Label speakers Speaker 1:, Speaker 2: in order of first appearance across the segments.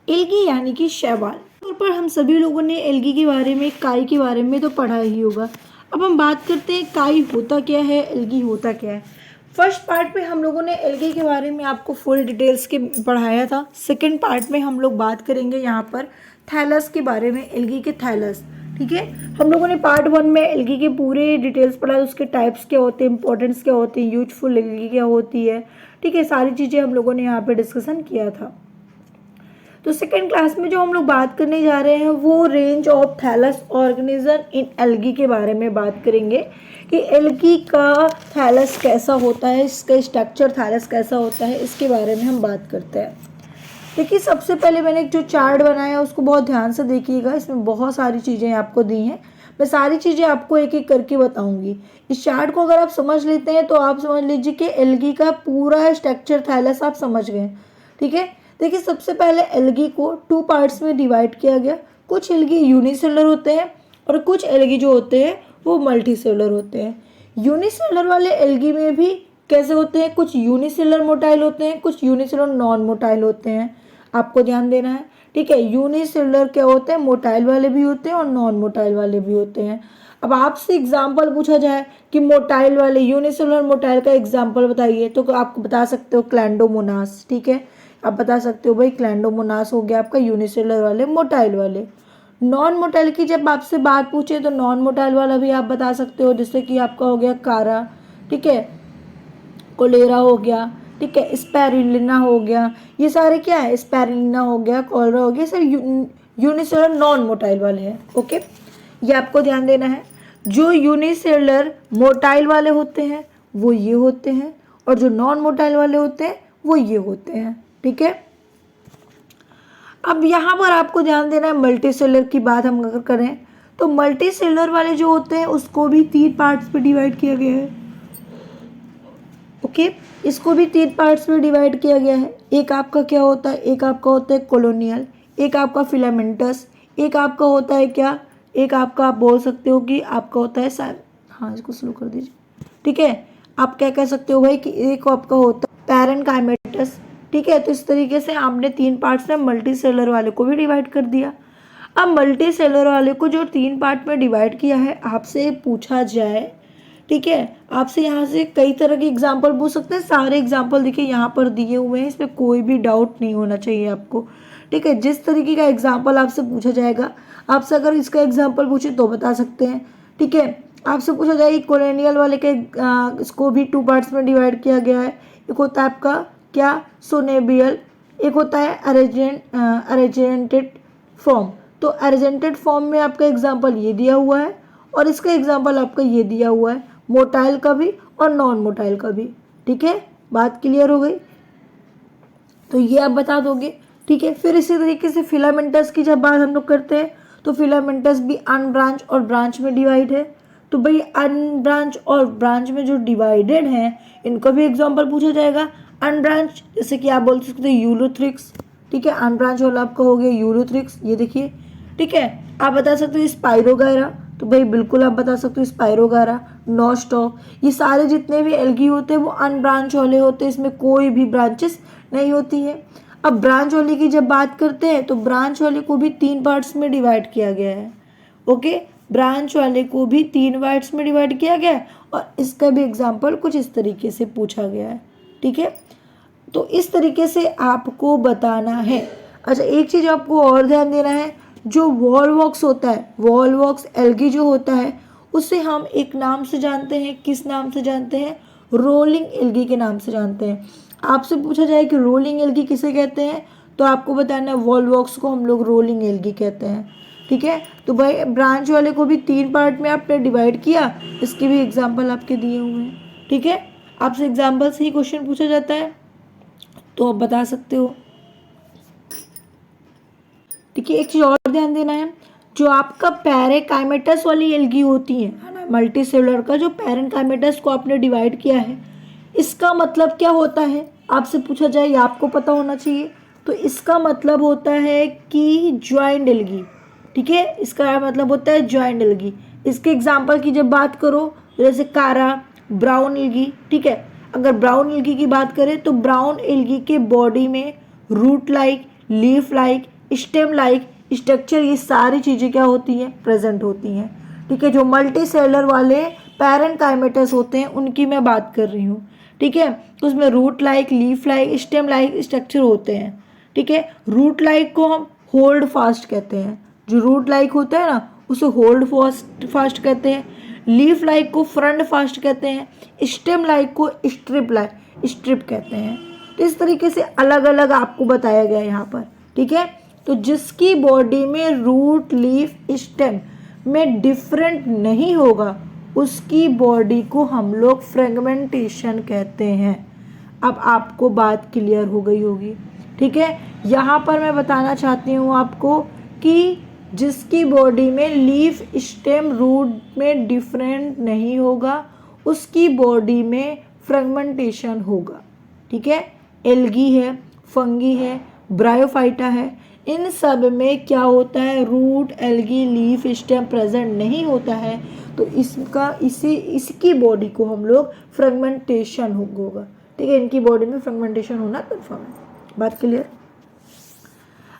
Speaker 1: Algae यानी कि शैवाल। तौर पर हम सभी लोगों ने एल्गी के बारे में, काई के बारे में तो पढ़ा ही होगा। अब हम बात करते हैं काई होता क्या है, एल्गी होता क्या है। फर्स्ट पार्ट में हम लोगों ने एल्गी के बारे में आपको फुल डिटेल्स के पढ़ाया था। सेकंड पार्ट में हम लोग बात करेंगे यहाँ पर थैलस के बारे में, एल्गी के थैलस। ठीक है, हम लोगों ने पार्ट 1 में एल्गी के पूरे डिटेल्स पढ़ा, उसके टाइप्स क्या होते हैं, इंपॉर्टेंस क्या होती है, यूजफुल एल्गी क्या होती है। ठीक है, सारी चीज़ें हम लोगों ने यहाँ पर डिस्कशन किया था। तो सेकेंड क्लास में जो हम लोग बात करने जा रहे हैं वो range of thallus organism in algae के बारे में बात करेंगे कि एल्गी का थैलस कैसा होता है, इसका स्ट्रक्चर थैलस कैसा होता है, इसके बारे में हम बात करते हैं। देखिए, सबसे पहले मैंने जो चार्ट बनाया उसको बहुत ध्यान से देखिएगा, इसमें बहुत सारी चीज़ें आपको दी हैं। मैं सारी चीज़ें आपको एक एक करके बताऊंगी। इस चार्ट को अगर आप समझ लेते हैं तो आप समझ लीजिए कि एल्गी का पूरा स्ट्रक्चर थैलस आप समझ गए। ठीक है, देखिए सबसे पहले एल्गी को 2 पार्ट्स में डिवाइड किया गया। कुछ एल्गी यूनिसेलुलर होते हैं और कुछ एल्गी जो होते हैं वो मल्टीसेलुलर होते हैं। यूनिसेलुलर वाले एल्गी में भी कैसे होते हैं, कुछ यूनिसेलुलर मोटाइल होते हैं, कुछ यूनिसेलुलर नॉन मोटाइल होते हैं, आपको ध्यान देना है। ठीक है, यूनिसेलुलर क्या होते हैं, मोटाइल वाले भी होते हैं और नॉन मोटाइल वाले भी होते हैं। अब आपसे एग्जाम्पल पूछा जाए कि मोटाइल वाले, यूनिसेलुलर मोटाइल का एग्जाम्पल बताइए, तो आप बता सकते हो क्लैंडोमोनास। ठीक है, आप बता सकते हो भाई क्लैंडोमोनास हो गया आपका यूनिसेलुलर वाले, मोटाइल वाले। नॉन मोटाइल की जब आपसे बात पूछे तो नॉन मोटाइल वाला भी आप बता सकते हो, जैसे कि आपका हो गया कारा, ठीक है, कोलेरा हो गया, ठीक है, स्पैरुलिना हो गया, ये सारे क्या है, स्पैरुलिना हो गया, कोलेरा हो गया, सर यूनिसेलुलर नॉन मोटाइल वाले हैं। ओके, ये आपको ध्यान देना है। जो यूनिसेलुलर मोटाइल वाले होते हैं वो ये होते हैं और जो नॉन मोटाइल वाले होते हैं वो ये होते हैं। ठीक है, अब यहाँ पर आपको ध्यान देना है, मल्टी सेलुलर की बात हम अगर करें तो मल्टी सेलुलर वाले जो होते हैं उसको भी 3 पार्ट्स में डिवाइड किया गया है। ओके, इसको भी 3 पार्ट्स में डिवाइड किया गया है। एक आपका क्या होता है, एक आपका होता है कॉलोनियल, एक आपका फिलामेंटस, एक आपका होता है क्या, एक आपका आप बोल सकते हो कि आपका होता है हाँ इसको स्लो कर दीजिए। ठीक है, आप क्या कह सकते हो भाई कि एक आपका होता है पैरेनकाइमेटस। ठीक है, तो इस तरीके से आपने 3 पार्ट्स में मल्टी सेलुलर वाले को भी डिवाइड कर दिया। अब मल्टी सेलुलर वाले को जो 3 पार्ट में डिवाइड किया है, आपसे पूछा जाए, ठीक है, आपसे यहाँ से कई तरह के एग्जाम्पल पूछ सकते हैं। सारे एग्जाम्पल देखिए यहाँ पर दिए हुए हैं, इसमें कोई भी डाउट नहीं होना चाहिए आपको। ठीक है, जिस तरीके का एग्जाम्पल आपसे पूछा जाएगा, आपसे अगर इसका एग्जाम्पल पूछे तो बता सकते हैं। ठीक है, आपसे पूछा जाए कोलोनियल वाले के इसको भी 2 पार्ट्स में डिवाइड किया गया है। एक होता है आपका क्या, सोनेबियल, एक होता है अरेजेंटेड फॉर्म। तो अरेजेंटेड फॉर्म में आपका एग्जाम्पल ये दिया हुआ है और इसका एग्जाम्पल आपका ये दिया हुआ है, मोटाइल का भी और नॉन मोटाइल का भी। ठीक है, बात क्लियर हो गई, तो ये आप बता दोगे। ठीक है, फिर इसी तरीके से फिलामेंटस की जब बात हम लोग करते हैं तो फिलामेंटस भी अनब्रांच और ब्रांच में डिवाइड है। तो भाई अनब्रांच और ब्रांच में जो डिवाइडेड हैं इनका भी एग्जाम्पल पूछा जाएगा। अनब्रांच जैसे कि आप बोल सकते हैं यूलोथ्रिक्स। ठीक है, अनब्रांच वाला आपका हो गया यूलोथ्रिक्स, ये देखिए। ठीक है, आप बता सकते हो स्पाइरोगायरा, तो भाई बिल्कुल आप बता सकते हो स्पाइरोगायरा, नॉस्टॉक, ये सारे जितने भी एल्गी होते हैं वो अनब्रांच वाले होते हैं, इसमें कोई भी ब्रांचेस नहीं होती है। अब ब्रांच वाले की जब बात करते हैं तो ब्रांच वाले को भी 3 पार्ट्स में डिवाइड किया गया है। ओके, ब्रांच वाले को भी 3 पार्ट्स में डिवाइड किया गया है और इसका भी एग्जाम्पल कुछ इस तरीके से पूछा गया है। ठीक है, तो इस तरीके से आपको बताना है। अच्छा, एक चीज़ आपको और ध्यान देना है, जो वॉलवॉक्स होता है, वॉलवॉक्स एल्गी जो होता है उसे हम एक नाम से जानते हैं। किस नाम से जानते हैं, रोलिंग एल्गी के नाम से जानते हैं। आपसे पूछा जाए कि रोलिंग एल्गी किसे कहते हैं तो आपको बताना है वॉलवॉक्स को हम लोग रोलिंग एल्गी कहते हैं। ठीक है, तो भाई ब्रांच वाले को भी 3 पार्ट में आपने डिवाइड किया, इसके भी एग्जाम्पल आपके दिए हुए हैं। ठीक है, आपसे एग्जाम्पल से ही क्वेश्चन पूछा जाता है तो आप बता सकते हो। ठीक है, एक चीज़ और ध्यान देना है, जो आपका पैरेकाइमेटस वाली एल्गी होती है ना, मल्टी सेलुलर का जो पैरेकाइमेटस को आपने डिवाइड किया है, इसका मतलब क्या होता है, आपसे पूछा जाए, ये आपको पता होना चाहिए। तो इसका मतलब होता है कि ज्वाइंट एल्गी। ठीक है, इसका मतलब होता है ज्वाइंट एल्गी। इसके एग्जाम्पल की जब बात करो जैसे कारा, ब्राउन एल्गी। ठीक है, अगर ब्राउन एल्गी की बात करें तो ब्राउन एल्गी के बॉडी में root like, leaf like, stem like structure, ये सारी चीज़ें क्या होती हैं, प्रेजेंट होती हैं। ठीक है, जो मल्टी सेलर वाले पैरेंकाइमेटस होते हैं उनकी मैं बात कर रही हूँ। ठीक है, तो उसमें root like, leaf like, stem like structure होते हैं। ठीक है, रूट लाइक को हम होल्ड फास्ट कहते हैं, जो रूट लाइक होता है ना उसे होल्ड फास्ट कहते हैं। लीफ लाइक को फ्रंट फास्ट कहते हैं, स्टेम लाइक को स्ट्रिप कहते हैं। तो इस तरीके से अलग अलग आपको बताया गया है यहाँ पर। ठीक है, तो जिसकी बॉडी में रूट, लीफ, स्टेम में डिफरेंट नहीं होगा उसकी बॉडी को हम लोग फ्रेगमेंटेशन कहते हैं। अब आपको बात क्लियर हो गई होगी। ठीक है, यहाँ पर मैं बताना चाहती हूँ आपको कि जिसकी बॉडी में लीफ, स्टेम, रूट में डिफरेंट नहीं होगा उसकी बॉडी में फ्रेगमेंटेशन होगा। ठीक है, एल्गी है, फंगी है, ब्रायोफाइटा है, इन सब में क्या होता है, root, algae, leaf, stem present नहीं होता है, तो इसकी बॉडी को हम लोग फ्रेगमेंटेशन होगा। ठीक है, इनकी बॉडी में फ्रेगमेंटेशन होना कन्फर्म है। बात क्लियर।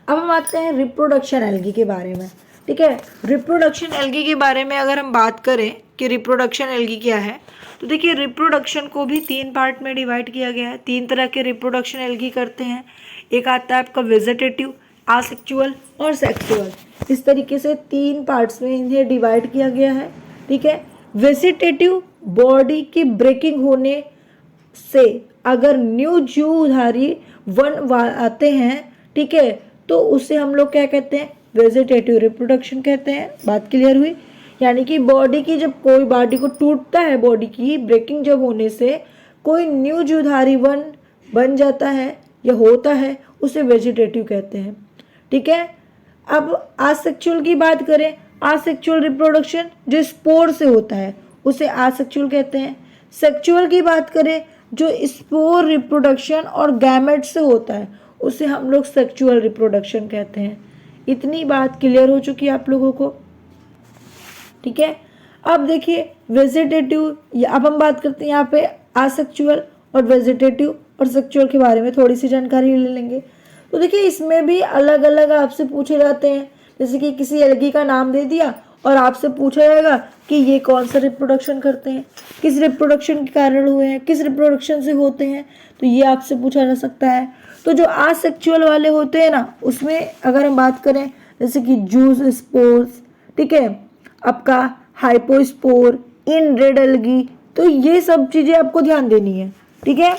Speaker 1: अब हम आते हैं रिप्रोडक्शन एल्गी के बारे में। ठीक है, रिप्रोडक्शन एल्गी के बारे में अगर हम बात करें कि रिप्रोडक्शन एल्गी क्या है, तो देखिए रिप्रोडक्शन को भी 3 पार्ट में डिवाइड किया गया है। 3 तरह के रिप्रोडक्शन एल्गी करते हैं। एक आता है आपका वेजिटेटिव, आसेक्सुअल और सेक्सुअल। इस तरीके से 3 पार्ट्स में इन्हें डिवाइड किया गया है। ठीक है, वेजिटेटिव बॉडी की ब्रेकिंग होने से अगर न्यू जीवधारी वन आते हैं, ठीक है, तो उसे हम लोग क्या कहते हैं, वेजिटेटिव रिप्रोडक्शन कहते हैं। बात क्लियर हुई। यानी कि बॉडी की जब कोई बॉडी को टूटता है, बॉडी की ब्रेकिंग जब होने से कोई न्यू जीवधारी वन बन जाता है या होता है, उसे वेजिटेटिव कहते हैं। ठीक है, अब आसेक्सुअल की बात करें, आसेक्सुअल रिप्रोडक्शन जो स्पोर से होता है उसे आसेक्सुअल कहते हैं। सेक्सुअल की बात करें, जो स्पोर रिप्रोडक्शन और गैमेट से होता है उसे हम लोग सेक्सुअल रिप्रोडक्शन कहते हैं। इतनी बात क्लियर हो चुकी है आप लोगों को। ठीक है, अब देखिए वेजिटेटिव, अब हम बात करते हैं यहाँ पे आसेक्सुअल और वेजिटेटिव और सेक्सुअल के बारे में थोड़ी सी जानकारी ले लेंगे। तो देखिए इसमें भी अलग अलग आपसे पूछे जाते हैं। जैसे कि किसी एल्गी का नाम दे दिया और आपसे पूछा जाएगा कि ये कौन सा रिप्रोडक्शन करते हैं, किस रिप्रोडक्शन के कारण हुए हैं, किस रिप्रोडक्शन से होते हैं, तो ये आपसे पूछा जा सकता है। तो जो आसेक्सुअल वाले होते हैं ना, उसमें अगर हम बात करें जैसे कि जूस स्पोर्स, ठीक है, आपका हाइपोस्पोर, इन रेड एल्गी, तो ये सब चीज़ें आपको ध्यान देनी है। ठीक है,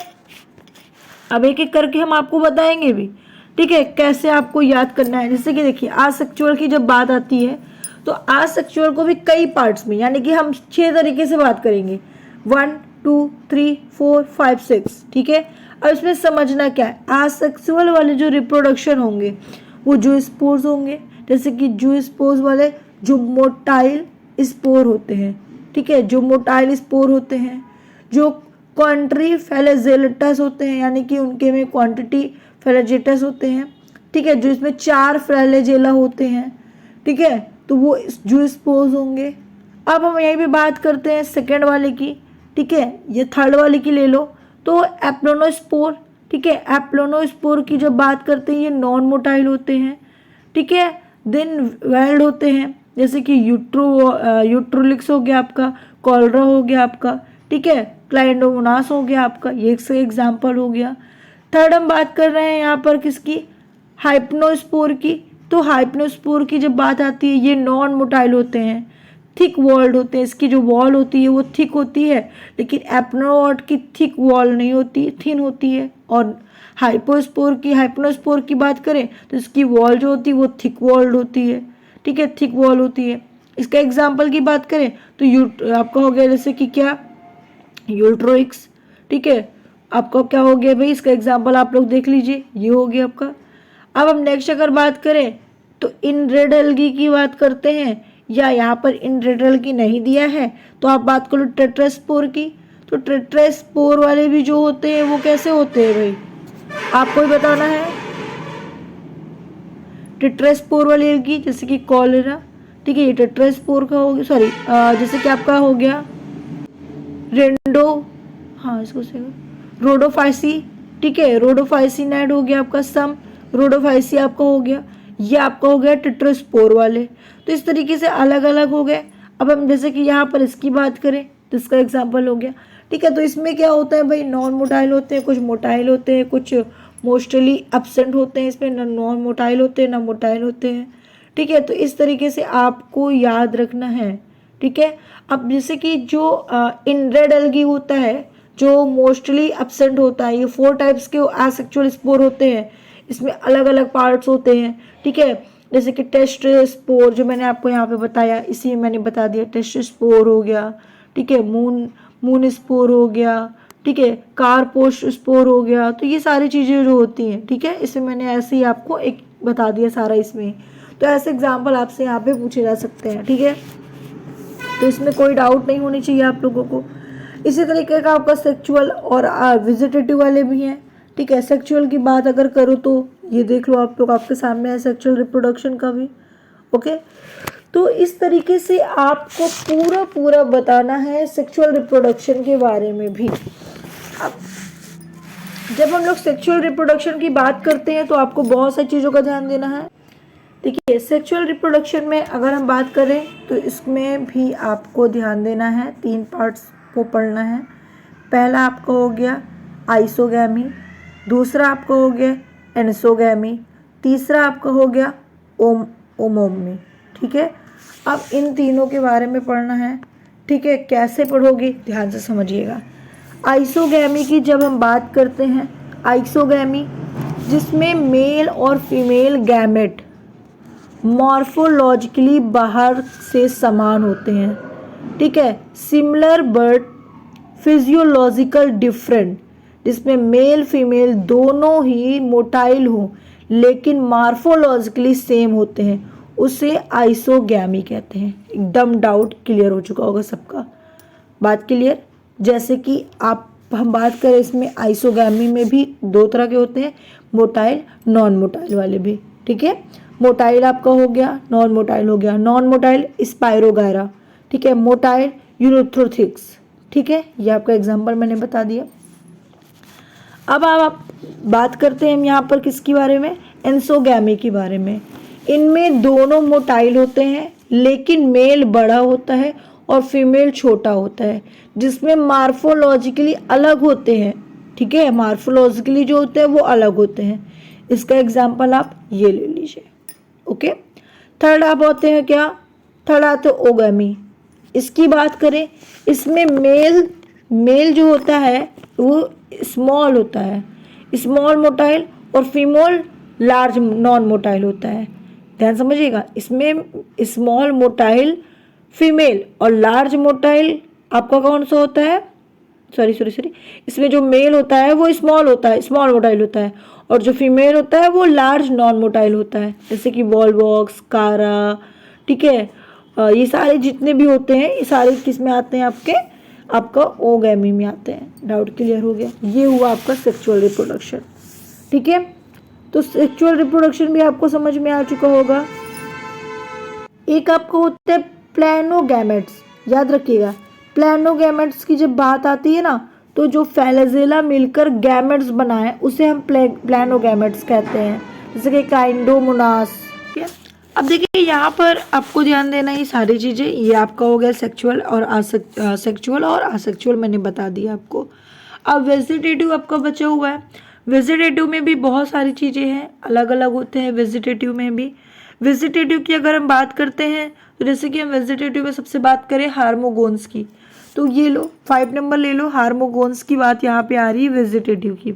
Speaker 1: अब एक एक करके हम आपको बताएंगे भी। ठीक है, कैसे आपको याद करना है। जैसे कि देखिए आसेक्सुअल की जब बात आती है तो आसेक्सुअल को भी कई पार्ट्स में, यानी कि हम 6 तरीके से बात करेंगे, 1 2 3 4 5 6। ठीक है, अब इसमें समझना क्या है, आसेक्सुअल वाले जो रिप्रोडक्शन होंगे वो जो स्पोर्स होंगे, जैसे कि जो स्पोर्स वाले जो मोटाइल स्पोर होते हैं। ठीक है, जो मोटाइल स्पोर होते हैं, जो क्वांट्री फ्लैजेलेटस होते हैं, यानी कि उनके में क्वांटिटी फ्लैजेलेटस होते हैं। ठीक है, जो इसमें 4 फ्लैजेला होते हैं। ठीक है, तो वो जो स्पोर्स होंगे। अब हम यहीं पे बात करते हैं सेकेंड वाले की। ठीक है, ये थर्ड वाले की ले लो तो एप्लोनोस्पोर। ठीक है, एप्लोनोस्पोर की जब बात करते हैं ये नॉन मोटाइल होते हैं। ठीक है, देन वेल्ड होते हैं, जैसे कि यूट्रोलिक्स हो गया आपका, कॉलरा हो गया आपका, ठीक है, क्लाइंडोमोनास हो गया आपका, ये एक एग्जाम्पल हो गया। थर्ड हम बात कर रहे हैं यहाँ पर किसकी, हाइप्नोस्पोर की। तो हाइप्नोस्पोर की जब बात आती है ये नॉन मोटाइल होते हैं, थिक वॉल्ड होते हैं, इसकी जो वॉल होती है वो थिक होती है, लेकिन एप्नोट की थिक वॉल नहीं होती, थिन होती है। और हाइप्नोस्पोर की बात करें तो इसकी वॉल जो होती है वो थिक वॉल्ड होती है। ठीक है, थिक वॉल होती है। इसका एग्जाम्पल की बात करें तो आपका हो गया जैसे कि क्या, यूट्रोइक्स। ठीक है, आपका क्या हो गया भाई, इसका एग्जाम्पल आप लोग देख लीजिए, ये हो गया आपका। अब हम नेक्स्ट अगर बात करें तो इन रेड एल्गी की बात करते हैं, या यहाँ पर इन रेड एल्गी नहीं दिया है तो आप बात करो टेट्रास्पोर की। तो टेट्रास्पोर वाले भी जो होते हैं वो कैसे होते हैं भाई, आपको ही बताना है। टेट्रास्पोर वाली एल्गी जैसे कि कॉलेरा, ठीक है, ये टेट्रास्पोर का हो गया, सॉरी जैसे कि आपका हो गया इसको से रोडोफाइसी। ठीक है, रोडोफाइसीनाइड हो गया आपका, सम रोडोफाइसी आपका हो गया। ये आपका हो गया टेट्रास्पोर वाले। तो इस तरीके से अलग अलग हो गए। अब हम जैसे कि यहाँ पर इसकी बात करें तो इसका एग्जाम्पल हो गया, ठीक है। तो इसमें क्या होता है भाई, नॉन मोटाइल होते हैं, कुछ मोटाइल होते हैं, कुछ मोस्टली एब्सेंट होते हैं, इसमें न नॉन मोटाइल होते हैं ना मोटाइल होते हैं, ठीक है। तो इस तरीके से आपको याद रखना है, ठीक है। अब जैसे कि जो इनरेड एल्गी होता है जो मोस्टली एब्सेंट होता है, ये 4 टाइप्स के एसेक्सुअल स्पोर होते हैं, इसमें अलग अलग पार्ट्स होते हैं, ठीक है। जैसे कि टेस्ट स्पोर जो मैंने आपको यहाँ पे बताया, इसी में मैंने बता दिया, टेस्ट स्पोर हो गया, ठीक है, मून स्पोर हो गया, ठीक है, कारपोस्ट स्पोर हो गया। तो ये सारी चीज़ें जो होती हैं, ठीक है, इसमें मैंने ऐसे ही आपको एक बता दिया सारा इसमें। तो ऐसे एग्जाम्पल आपसे यहाँ पे पूछे जा सकते हैं, ठीक है। तो इसमें कोई डाउट नहीं होनी चाहिए आप लोगों को। इसी तरीके का आपका सेक्चुअल और विजिटेटिव वाले भी हैं, ठीक है। सेक्चुअल की बात अगर करो तो ये देख लो आप लोग, आपके सामने है सेक्चुअल रिप्रोडक्शन का भी, ओके। तो इस तरीके से आपको पूरा बताना है सेक्सुअल रिप्रोडक्शन के बारे में भी। अब जब हम लोग सेक्सुअल रिप्रोडक्शन की बात करते हैं तो आपको बहुत सारी चीज़ों का ध्यान देना है। देखिए, सेक्सुअल रिप्रोडक्शन में अगर हम बात करें तो इसमें भी आपको ध्यान देना है, 3 पार्ट्स को पढ़ना है। पहला आपका हो गया आइसोगैमी, दूसरा आपका हो गया एनसोगैमी, तीसरा आपका हो गया ओमोमी, ठीक है। अब इन तीनों के बारे में पढ़ना है, ठीक है। कैसे पढ़ोगे ध्यान से समझिएगा। आइसोगैमी की जब हम बात करते हैं, आइसोगैमी जिसमें मेल और फीमेल गैमेट मॉर्फोलॉजिकली बाहर से समान होते हैं, ठीक है, सिमिलर बट फिजियोलॉजिकल डिफरेंट, जिसमें मेल फीमेल दोनों ही मोटाइल हों लेकिन मॉर्फोलॉजिकली सेम होते हैं, उसे आइसोगैमी कहते हैं। एकदम डाउट क्लियर हो चुका होगा सबका, बात क्लियर। जैसे कि हम बात करें इसमें आइसोगैमी में भी 2 तरह के होते हैं, मोटाइल नॉन मोटाइल वाले भी, ठीक है। मोटाइल आपका हो गया, नॉन मोटाइल हो गया। नॉन मोटाइल स्पाइरोगायरा, ठीक है, मोटाइल यूरोथ्रोथिक्स, ठीक है। ये आपका एग्जाम्पल मैंने बता दिया। अब आप बात करते हैं हम यहाँ पर किसके बारे में, एंसोगैमी के बारे में। इनमें दोनों मोटाइल होते हैं लेकिन मेल बड़ा होता है और फीमेल छोटा होता है, जिसमें मार्फोलॉजिकली अलग होते हैं, ठीक है। मार्फोलॉजिकली जो होते हैं वो अलग होते हैं। इसका एग्जाम्पल आप ये ले लीजिए, ओके। थर्ड आप होते हैं क्या, थर्ड आते ओगैमी। इसकी बात करें, इसमें मेल जो होता है वो स्मॉल होता है, स्मॉल मोटाइल, और फीमेल लार्ज नॉन मोटाइल होता है। ध्यान समझिएगा, इसमें स्मॉल मोटाइल फीमेल और लार्ज मोटाइल आपका कौन सा होता है, सॉरी, इसमें जो मेल होता है वो स्मॉल होता है, स्मॉल मोटाइल होता है, और जो फीमेल होता है वो लार्ज नॉन मोटाइल होता है, जैसे कि वॉलवॉक्स, कारा, ठीक है। ये सारे जितने भी होते हैं ये सारे किस में आते हैं, आपका ओगैमी में आते हैं। डाउट क्लियर हो गया। ये हुआ आपका सेक्सुअल रिप्रोडक्शन, ठीक है। तो सेक्सुअल रिप्रोडक्शन भी आपको समझ में आ चुका होगा। एक आपको होता है प्लैनोगैमेट्स, याद रखिएगा। प्लैनोगैमेट्स की जब बात आती है ना, तो जो फ्लैजेला मिलकर गैमेट्स बनाए उसे हम प्लैनोगैमेट्स कहते हैं, जैसे कि काइंडोमोनास, ठीक है। अब देखिए यहाँ पर आपको ध्यान देना, ये सारी चीज़ें, ये आपका हो गया सेक्सुअल और असेक्सुअल मैंने बता दिया आपको। अब वेजिटेटिव आपका बचा हुआ है। वेजिटेटिव में भी बहुत सारी चीज़ें हैं, अलग अलग होते हैं वेजिटेटिव में भी। वेजिटेटिव की अगर हम बात करते हैं तो जैसे कि हम वेजिटेटिव में सबसे बात करें हार्मोगोन्स की, तो ये लो 5 नंबर ले लो, हार्मोगोन्स की बात यहाँ पे आ रही है वेजिटेटिव की।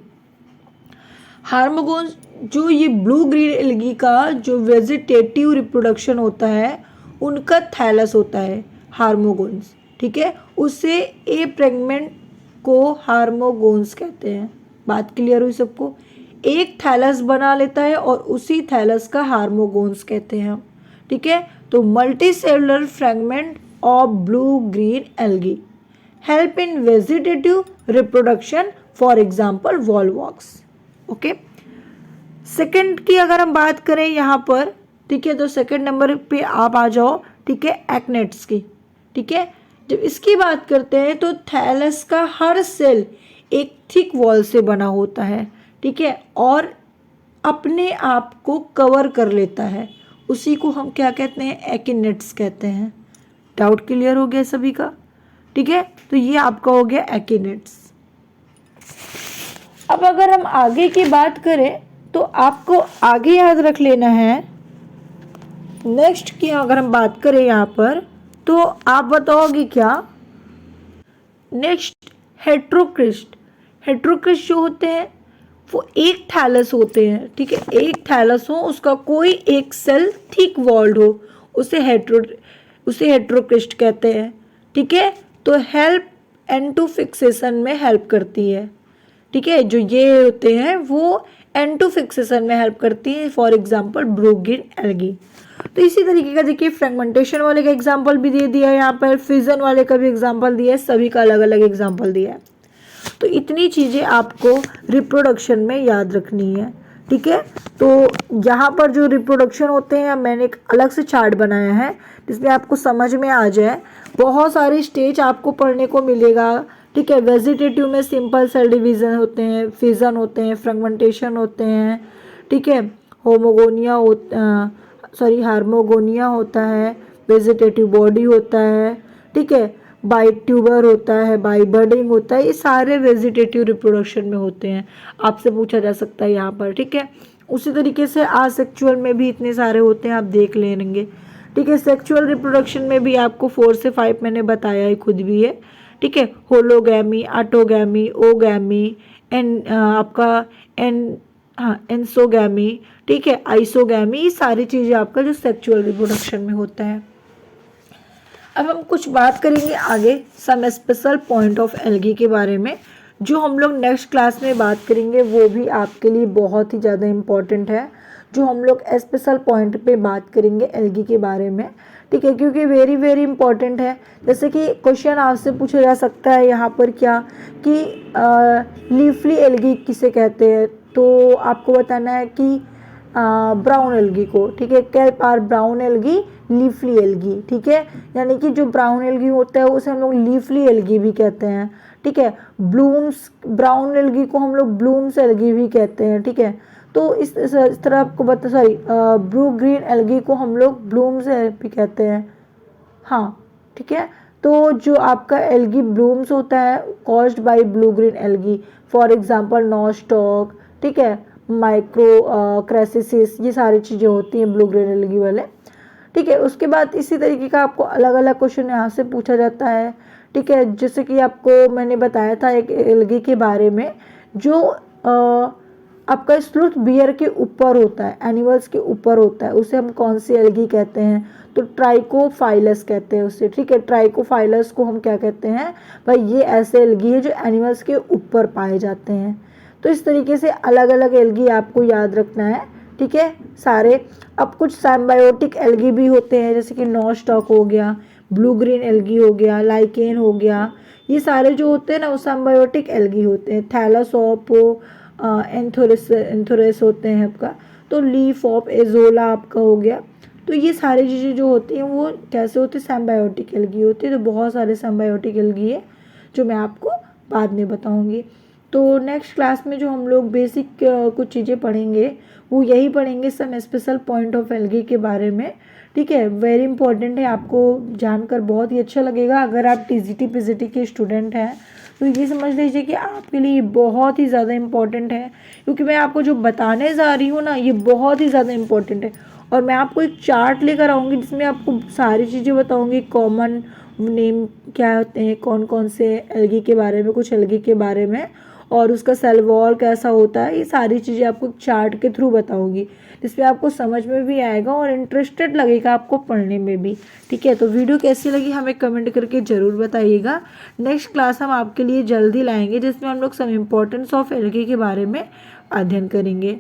Speaker 1: हार्मोगोन्स जो ये ब्लू ग्रीन एल्गी का जो वेजिटेटिव रिप्रोडक्शन होता है उनका थैलस होता है हार्मोगोन्स, ठीक है। उससे ए प्रेगनेंट को हार्मोगोन्स कहते हैं। बात क्लियर हुई सबको। एक थैलस बना लेता है और उसी थैलस का हार्मोगोन्स कहते हैं, ठीक है। तो multicellular fragment of blue green algae help in vegetative reproduction, for example Volvox, okay. Second की अगर हम बात करें यहाँ पर, ठीक है, तो सेकंड नंबर पे आप आ जाओ, ठीक है, एक्नेट्स की, ठीक है। जब इसकी बात करते हैं तो थैलस का हर सेल एक थिक वॉल से बना होता है, ठीक है, और अपने आप को कवर कर लेता है, उसी को हम क्या कहते हैं, एकिनेट्स कहते हैं। डाउट क्लियर हो गया सभी का? ठीक है, तो ये आपका हो गया एकिनेट्स। अब अगर हम आगे की बात करें तो आपको आगे याद रख लेना है, नेक्स्ट की अगर हम बात करें यहाँ पर तो आप बताओगे क्या? नेक्स्ट हेट्रोक्रिस्ट। हेट्रोक्रिस्ट जो होते हैं वो एक थैलस होते हैं, ठीक है, एक थैलस हो, उसका कोई एक सेल थिक वॉल्ड हो, उसे हेट्रोक्रिस्ट कहते हैं। ठीक है, तो हेल्प N2 फिक्सेशन में हेल्प करती है। ठीक है, जो ये होते हैं वो N2 फिक्सेशन में हेल्प करती है, for example blue green algae. तो इसी तरीके का देखिए फ्रेगमेंटेशन वाले का एग्जांपल भी दे दिया है यहाँ पर, फिजन वाले का भी एग्जांपल दिया है, सभी का अलग अलग एग्जांपल दिया है। तो इतनी चीज़ें आपको रिप्रोडक्शन में याद रखनी है। ठीक है, तो यहाँ पर जो रिप्रोडक्शन होते हैं मैंने एक अलग से चार्ट बनाया है जिसमें आपको समझ में आ जाए। बहुत सारे स्टेज आपको पढ़ने को मिलेगा। ठीक है, वेजिटेटिव में सिंपल सेल डिवीज़न होते हैं, फिजन होते हैं, फ्रेगमेंटेशन होते हैं। ठीक है, हार्मोगोनिया होता है, वेजिटेटिव बॉडी होता है। ठीक है, बाई ट्यूबर होता है, बाई बर्डिंग होता है, ये सारे वेजिटेटिव रिप्रोडक्शन में होते हैं, आपसे पूछा जा सकता है यहाँ पर। ठीक है, उसी तरीके से आसेक्चुअल में भी इतने सारे होते हैं, आप देख लेंगे। ठीक है, सेक्चुअल रिप्रोडक्शन में भी आपको 4 से 5 मैंने बताया ही खुद भी है। ठीक है, होलोगैमी, ऑटोगैमी, ओगैमी, एंसोगैमी, ठीक है, आइसोगैमी, ये सारी चीज़ें आपका जो सेक्चुअल रिप्रोडक्शन में होता है। अब हम कुछ बात करेंगे आगे some special point of algae के बारे में, जो हम लोग नेक्स्ट क्लास में बात करेंगे, वो भी आपके लिए बहुत ही ज़्यादा इम्पॉर्टेंट है, जो हम लोग स्पेशल पॉइंट पे बात करेंगे एल्गी के बारे में। ठीक है, क्योंकि वेरी वेरी इंपॉर्टेंट है। जैसे कि क्वेश्चन आपसे पूछा जा सकता है यहाँ पर क्या कि लीफली एल्गी किसे कहते हैं, तो आपको बताना है कि ब्राउन एल्गी को। ठीक है, kelp are brown algae, leafy algae. ठीक है, यानी कि जो ब्राउन एल्गी होता है उसे हम लोग लीफली एल्गी भी कहते हैं। ठीक है, ब्राउन एल्गी को हम लोग ब्लूम्स एल्गी भी कहते हैं। ठीक है, तो इस तरह आपको ब्लू ग्रीन एल्गी को हम लोग ब्लूम्स भी कहते हैं। हाँ, ठीक है, तो जो आपका एल्गी ब्लूम्स होता है caused by blue green algae, for example nostoc, ठीक है, माइक्रो क्रेसिसिस, ये सारी चीज़ें होती हैं ब्लू ग्रीन एल्गी वाले। ठीक है, उसके बाद इसी तरीके का आपको अलग अलग क्वेश्चन यहाँ से पूछा जाता है। ठीक है, जैसे कि आपको मैंने बताया था एक एल्गी के बारे में जो आपका स्लूथ बियर के ऊपर होता है, एनिमल्स के ऊपर होता है, उसे हम कौन सी एल्गी कहते हैं, तो ट्राइकोफाइलस कहते हैं उसे। ठीक है, ट्राइकोफाइलस को हम क्या कहते हैं भाई, ये ऐसे एल्गी है जो एनिमल्स के ऊपर पाए जाते हैं। तो इस तरीके से अलग अलग एल्गी आपको याद रखना है। ठीक है, सारे। अब कुछ सिम्बायोटिक एल्गी भी होते हैं, जैसे कि नॉस्टॉक हो गया, ब्लू ग्रीन एल्गी हो गया, लाइकेन हो गया, ये सारे जो होते हैं ना वो सिम्बायोटिक एल्गी होते हैं। थैलासोप, एंथोरेस होते हैं आपका, तो लीफ ऑफ एजोला आपका हो गया। तो ये सारी चीज़ें जो होती हैं वो कैसे होती है, सिम्बायोटिक एल्गी होती है। तो बहुत सारे सिम्बायोटिक एल्गी है जो मैं आपको बाद में बताऊंगी। तो नेक्स्ट क्लास में जो हम लोग बेसिक कुछ चीज़ें पढ़ेंगे वो यही पढ़ेंगे some special point of algae के बारे में। ठीक है, वेरी इंपॉर्टेंट है, आपको जानकर बहुत ही अच्छा लगेगा। अगर आप टीजीटी पीजीटी के स्टूडेंट हैं तो ये समझ लीजिए कि आपके लिए बहुत ही ज़्यादा इम्पॉर्टेंट है, क्योंकि मैं आपको जो बताने जा रही हूँ ना ये बहुत ही ज़्यादा इम्पॉर्टेंट है। और मैं आपको एक चार्ट लेकर आऊँगी जिसमें आपको सारी चीज़ें बताऊँगी, कॉमन नेम क्या होते हैं, कौन कौन से एल्गी के बारे में, कुछ एल्गी के बारे में, और उसका सेल वॉल कैसा होता है, ये सारी चीज़ें आपको चार्ट के थ्रू बताऊंगी, जिसमें आपको समझ में भी आएगा और इंटरेस्टेड लगेगा आपको पढ़ने में भी। ठीक है, तो वीडियो कैसी लगी हमें कमेंट करके ज़रूर बताइएगा। नेक्स्ट क्लास हम आपके लिए जल्दी लाएंगे जिसमें हम लोग सम इम्पोर्टेंस ऑफ एल्गी के बारे में अध्ययन करेंगे।